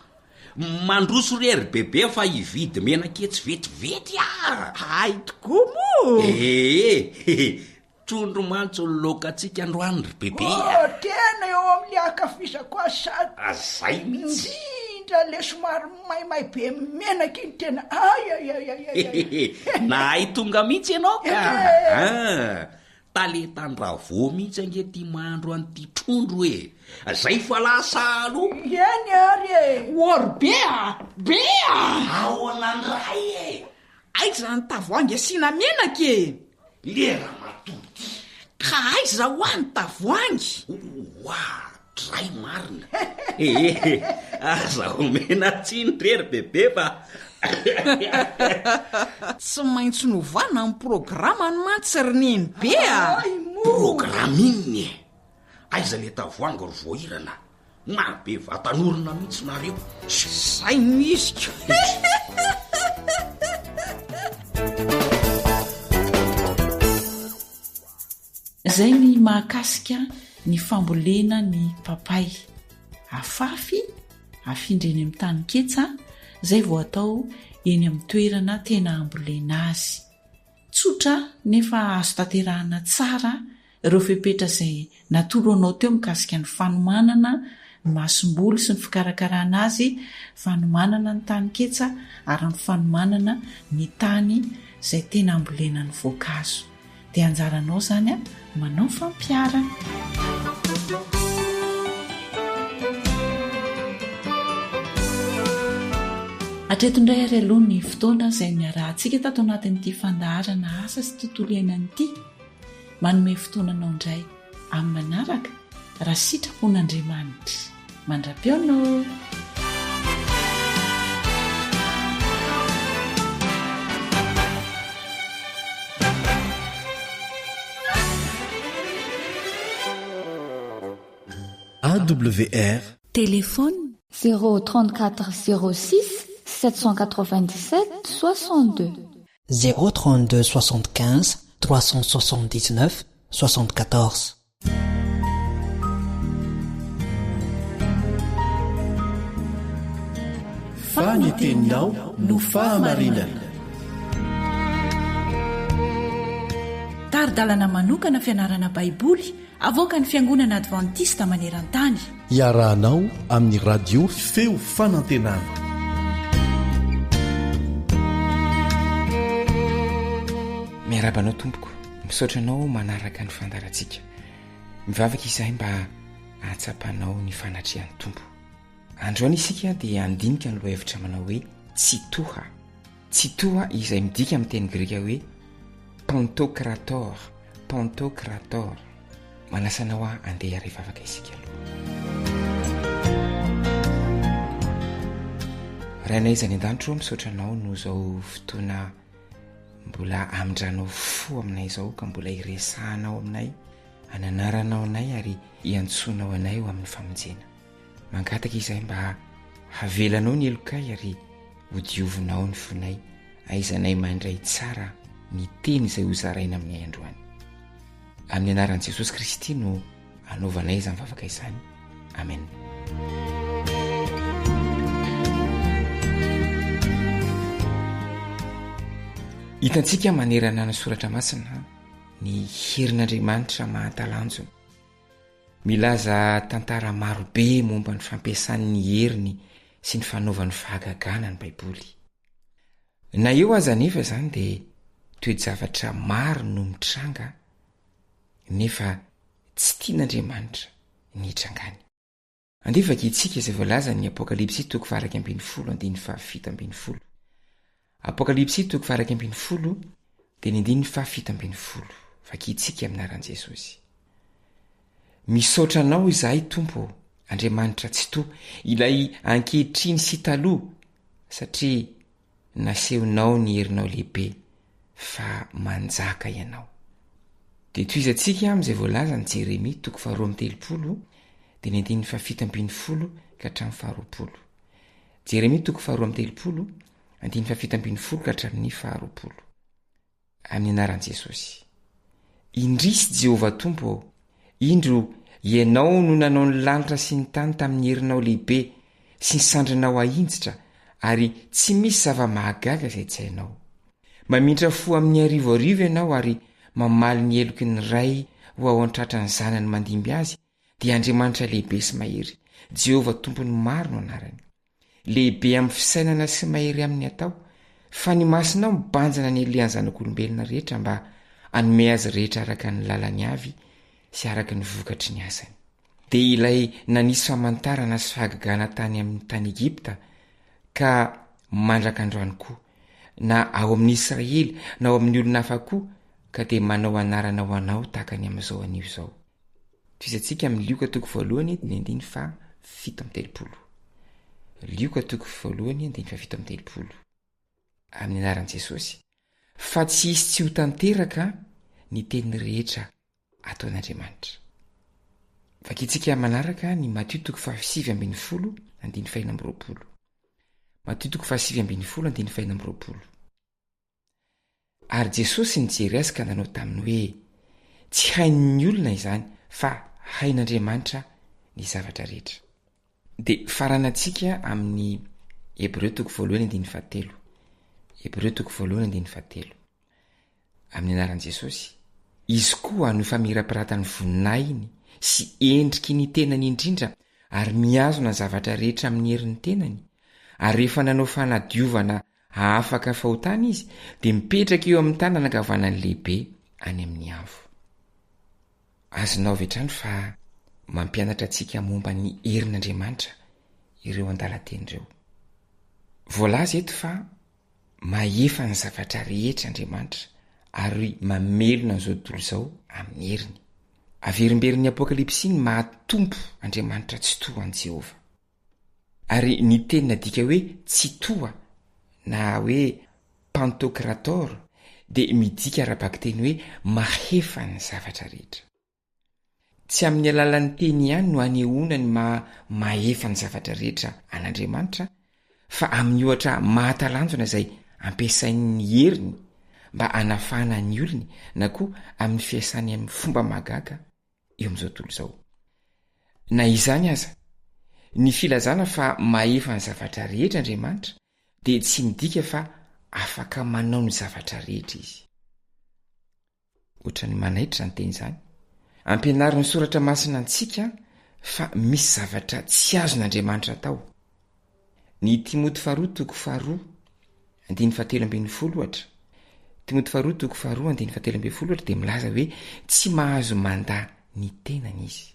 mandroso rery bebe fa hividy menaketsy vetivety a. Ay tokoa mo. Trondro mantso lokatsika androany ry bebe. Tena eo amin'ny akafisako azy sady azay mihitsy indrindra le somary maimay be menaka iny tena nahay tonga mihitsy ianao ka. Talentan-dravo mihitsy angety mahandro an'ity trondro e. Zay fa lasa aloha. Eny ary or be ao anandray e. Aiza ny tavoangy asiana menaka e. Lera matody. Ka aiza ho any tavoangy. Dray marina. Aza omena tsindrery bebe fa tsy maintsy novana amin'ny programa ny mantsy ry neny be a. Programa inny e. Aiza le tavoangy ry voahirana. Mabe vatanorina mihitsy nareo. Zay misy. Zay ny mahakasika ny fambolena ny papay. Afafy afindreny amin'ny tany ketsa zay vao atao eny amin'ny toerana tena ambolena azy. Tsotra nefa azo tanterahana tsara ireo fepetra izay natoro anao teo mikasika ny fanomanana ny masom-boly sy ny fikarakarana azy, fanomanana ny tany ketsa ary ny fanomanana ny tany izay tena ambolena ny voankazo. Dia anjaranao zany a manao fampiarana. Hatreto indray ary aloha ny fotoana izay niarahantsika tato anatin'ity fandaharana asa sy tontolo iainana ity. Manome fotoananao indray amin'ny manaraka raha sitrapon'andriamanitra. Mandra-pionao. AWR téléphone 034 06 797 62 032 75 379 74. Faniteninao no fahamarinana. Taridalana manokana fianarana baiboly avoaka ny fiangonana advantista maneran-tany. Iarahanao amin'ny radio feo fanantenana. Miarabanao tompoko, misaotranao manaraka ny fandarantsika. Mivavaka izahay mba hatsapanao ny fanatrehan'ny tompo. Androany isika dia andinika ny lohahevitra manao hoe tsitoha. Tsitoha izay midika amin'ny teny greka hoe pantokrator, pantokrator. Manasanao andeha rehevavaka isika aloha. Rainay izany an-danitro misaotranao no zao fotoana mbola amindranao fo aminay izao ka mbola iresahanao aminay, ananaranao anay ary iantsonao anay eo amin'ny famonjena. Mangataka izahay mba havelanao ny elokay ary hodiovinao ny fonay, aizanay mandray tsara ny teny izay hozaraina amin'ny androany. Amin'ny anaran'i Jesosy Kristy no anaovanay izany vavaka izany. Amen. Hitantsika manerana ny soratra masina ny herin'Andriamanitra mahatalanjona. Milaza tantara marobe momba ny fampiasan'ny heriny sy ny fanaovan'ny fahagagana ny baiboly. Na eo aza nefa izany dia toe-javatra maro no mitranga, nefa tsy tian'Andriamanitra ny hitrangany. Andeha vakitsika izay voalaza ny Apokalipsy 2:7-10. Apokalipsy 2:7-10 vakitsika amin'ny anaran'i Jesosy. Misaotranao izahay Tompo, Andriamanitra tsy toa, ilay ankehitriny sy taloha, satria nasehonao ny herinao lehibe fa manjaka ianao. Dia toizantsika amin'izay voalaza ny Jeremia 2:7-20. Jeremia 2:7-20. Amin'ny anaran'i Jesosy. Indrisy Jehovah Tompo, indro ianao no nanao ny lanitra sy ny tany tamin'ny herinao lehibe sy ny sandrinao ahinjitra, ary tsy misy zava-mahagaga izay tsy hainao. Mamindra fo amin'ny arivoarivo ianao ary mamaly ny eloky ny ray ho ao an-tratra ny zanany mandimby azy, dia Andriamanitra lehibe sy mahery, Jehovah Tompo ny maro no anarany. Lehibe amin'ny fisainana sy mahery amin'ny atao, fa ny masinao mibanjana ny Elian'ny zanak'olombelona rehetra mba hanome azy rehetra araka ny lalany avy sy araka ny vokatry ny asany. Dia ilay nanisy famantarana sy fahagagana tany amin'ny tany Egipta ka mandraka androany koa, na ao amin'ny Israely na ao amin'ny olona hafa koa, ka dia manao anarana ho anao tahaka ny amin'izao anio izao. Toizantsika amin'ny Lioka 1:17. Lioka 1:17. Amin'ny anaran'i Jesosy. Fa tsy hisy tsy ho tanteraka ny teny rehetra ataon'Andriamanitra. Vakitsika manaraka ny Matthieu 7:20-20. Matthieu 7:20-20. Ary Jesosy nijery azy ka nanao taminy hoe tsy hain'ny olona izany, fa hain'Andriamanitra ny zavatra rehetra. Dia faranantsika amin'ny Hébreux 1:17. Hébreux 1:17. Amin'ny anaran'i Jesosy. Izy koa no famirapiratany voninahiny sy endriky ny tenany indrindra, ary mihazona ny zavatra rehetra amin'ny herin'ny tenany, ary rehefa nanao fanadiovana afaka fahotana izy, dia mipetraka eo amin'ny tany nanagavanany lehibe any amin'ny avo. Azonao vetrany fa mampianatra antsika momba ny herin'Andriamanitra ireo an-dalateny ireo. Voalaza eto fa mahefa ny zavatra rehetra Andriamanitra, ary mamelona an'izao tontolo izao amin'ny heriny. averimberin'ny apokalipsy iny mahatompo andriamanitra tsy toa an' Jehova. Ary ny tenina dika hoe tsy toa na hoe pantokrator dia midika raha-baky teny hoe mahefa ny zavatra rehetra. Tsy amin'ny alalan'ny teny ihany no anehoana ny mahefa ny zavatra rehetra an'Andriamanitra, fa amin'ny ohatra mahatalanjona izay ampiasain'ny heriny mba hanafahana ny olony na koa amin'ny fiasany amin'ny fomba mahagaga eo amin'izao tontolo izao. Na izany aza, ny filazana fa mahefa ny zavatra rehetra Andriamanitra dia tsy midika fa afaka manao ny zavatra rehetra izy. Ohatra ny manaitra ny teny izany, ampianariny soratra masina antsika fa misy zavatra tsy azon'Andriamanitra atao. Ny Timoty faharoa toko faharoa andiny fahatelo ambin'ny folo ohatra. Timoty faharoa toko faharoa andiny fahatelo ambin'ny folo ohatra dia milaza hoe tsy mahazo manda ny tenany izy.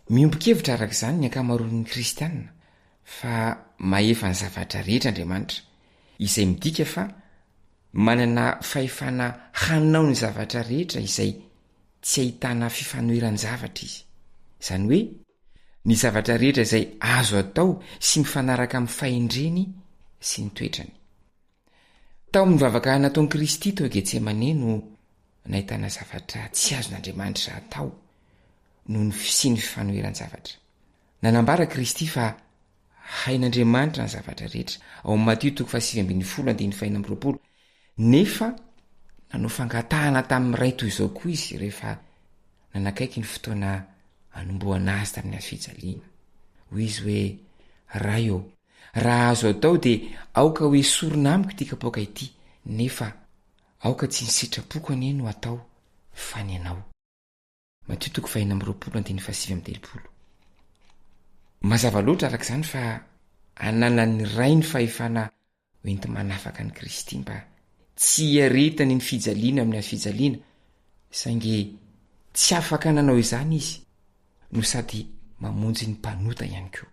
Miombon-kevitra arak'izany ny ankamaroan'ny kristianina fa mahefa ny zavatra rehetra Andriamanitra, izay midika fa manana fahefana hanao ny zavatra rehetra izay tsy ahitana fifanoheran zavatra izy. Izany hoe ny zavatra rehetra izay azo atao sy mifanaraka amin'ny fahendreny sy ny toetrany. Tao amin'ny mivavaka nataon'i Kristy tao Getsemane no nahitana zavatra tsy azon'Andriamanitra atao noho ny sy ny fifanoheran zavatra. Nanambara Kristy fa hain'Andriamanitra ny zavatra rehetra ao amin'ny Matio toko 7:20 nefa nanao fangatahana tamin'ny ray toy izao koa izy rehefa nanakaiky ny fotoana anomboana azy tamin'ny fijaliana. Hoy izy hoe, raio, raha azo atao dia aoka hoe sorona amiko ity kapoaka ity, nefa aoka tsy ny sitrapoko anie no atao fa ny anao. Matio toko 4:7. Mazava loatra arak'izany fa ananan'ny ray ny fahefana hoenti manafaka ny Kristy mba tsy hiaretany ny fijaliana amin'ny fijaliana, saingy tsy afaka nanao izany izy no sady mamonjy ny mpanota ihany koa.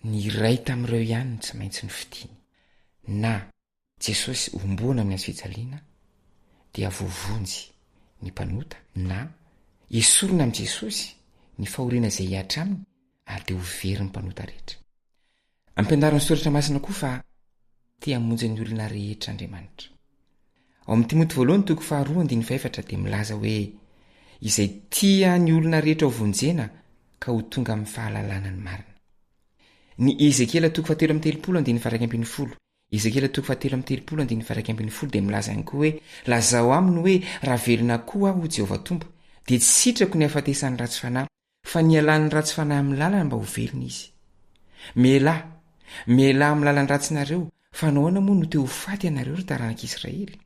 Ny ray tamin'ireo ihany no tsy maintsy ny fidiny. Na Jesosy omboana amin'ny fijaliana dia voavonjy ny mpanota, na esorina amin'i Jesosy ny fahoriana izay hiatra aminy ary dia hovery ny mpanota rehetra. Ampianariny soratra masina koa fa tia hamonjy ny olona rehetra Andriamanitra. Ao amin'ny Timoty voalohany toko 2:4 dia milaza hoe izay tia ny olona rehetra ho vonjena ka ho tonga amin'ny fahalalana ny marina. Ny Ezekela toko 13:1-20, Ezekela toko 13:1-20 dia milaza ihany koa hoe lazao aminy hoe raha velona koa aho ho Jehovah Tompo dia tsy sitrako ny hafatesany ratsy fanahy fa ny alan'ny ratsy fanahy amin'ny lalana mba ho velona izy. Mialahy amin'ny lalany ratsinareo fa nahoana moa no te ho faty ianareo ry taranak'Israely?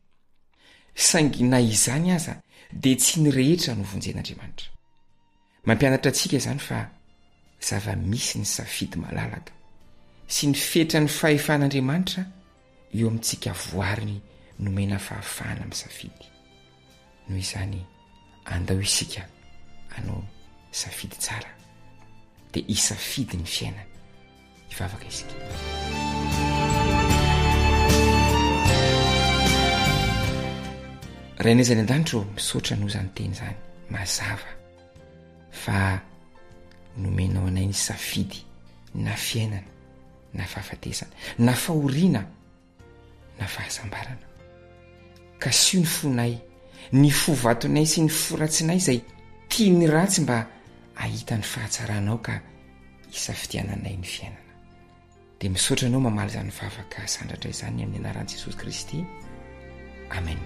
Saingy na izany aza dia tsy ny rehetra no vonjen'Andriamanitra. Mampianatra antsika izany fa zava-misy ny safidy malalaka sy ny fetra ny fahefan'Andriamanitra eo amintsika voariny nomena fahafahana amin'ny safidy. Noho izany andao isika anao safidy tsara dia isafidy ny fiainana. Hivavaka isika. Rainezany an-danitro misaotra noho izany teny izany, mazava fa nomenao anay ny safidy na fiainana na fahafatesana na fahoriana na fahasambarana. Ka sio ny fonay, ny fovatonay sy ny foratsinay izay tia ny ratsy mba ahita ny fahatsaranao ka isafidiananay ny fiainana. Dia misaotra anao mamaly izany vavaka sandratra izany amin'ny anaran'i Jesosy Kristy. Amen.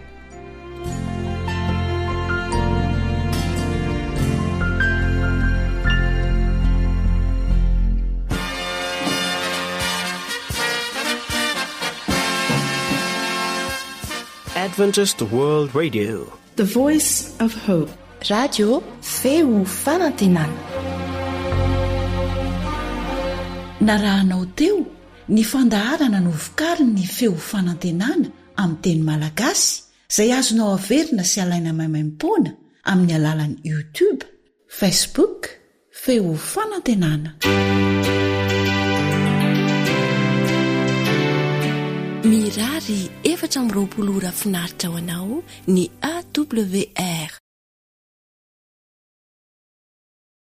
Adventist World Radio, The Voice of Hope. Radio feo fanantenana. Narahanao teo ny fandaharana no vokariny ny feo fanantenana amin'ny teny malagasy izay azonao averina sy alaina maimaimpoana amin'ny alalan'ny YouTube, Facebook, feo fanantenana. Mirary 420 ora finaritra ho anao ny AWR